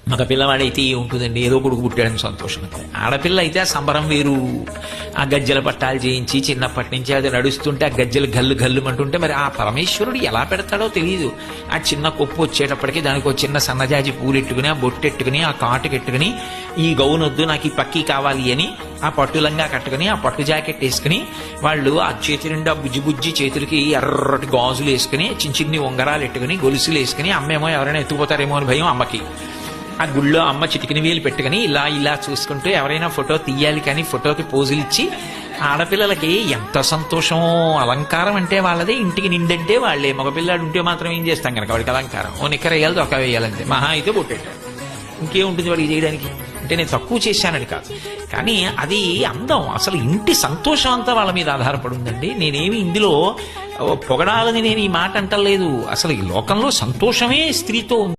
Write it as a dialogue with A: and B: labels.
A: మగ పిల్లవాడైతే ఉంటుందండి, ఏదో కొడుకు పుట్టాడని సంతోషం. ఆడపిల్ల అయితే ఆ సంబరం వేరు. ఆ గజ్జల పట్టాలు చేయించి చిన్నప్పటి నుంచి అది నడుస్తుంటే ఆ గజ్జలు గల్లు గల్లు అంటుంటే మరి ఆ పరమేశ్వరుడు ఎలా పెడతాడో తెలియదు. ఆ చిన్న కొప్పు వచ్చేటప్పటికి దానికి ఒక చిన్న సన్నజాజి పూలెట్టుకుని, ఆ బొట్టెట్టుకుని, ఆ కాటుకెట్టుకుని, ఈ గౌనొద్దు నాకు ఈ పక్కీ కావాలి అని ఆ పట్టులంగా కట్టుకుని, ఆ పట్టు జాకెట్ వేసుకుని, వాళ్ళు ఆ చేతి నిండా బుజ్జి బుజ్జి చేతులకి ఎర్రటి గాజులు వేసుకుని, చిన్న చిన్ని ఉంగరాలు ఎట్టుకుని, గొలుసులు వేసుకుని, అమ్మేమో ఎవరైనా ఎత్తుకుపోతారేమో అని భయం అమ్మకి. ఆ గుళ్ళో అమ్మ చిటికిన వేలు పెట్టుకుని ఇలా ఇలా చూసుకుంటూ ఎవరైనా ఫోటో తీయాలి కానీ ఫోటోకి పోజులు ఇచ్చి, ఆడపిల్లలకి ఎంత సంతోషమో. అలంకారం అంటే వాళ్ళదే, ఇంటికి నిండంటే వాళ్ళే. మగపిల్లాడు ఉంటే మాత్రం ఏం చేస్తాం కనుక వాడికి అలంకారం, ఓ నిక్కర వేయాలి, దొక్క వేయాలంటే, మహా అయితే పొట్టేటాడు, ఇంకేముంటుంది వాడికి చేయడానికి. అంటే నేను తక్కువ చేశానని కాదు, కానీ అది అందం. అసలు ఇంటి సంతోషం అంతా వాళ్ళ మీద ఆధారపడి ఉందండి. నేనేమి ఇందులో పొగడాలని నేను ఈ మాట అంటలేదు. అసలు ఈ లోకంలో సంతోషమే స్త్రీతో ఉంది.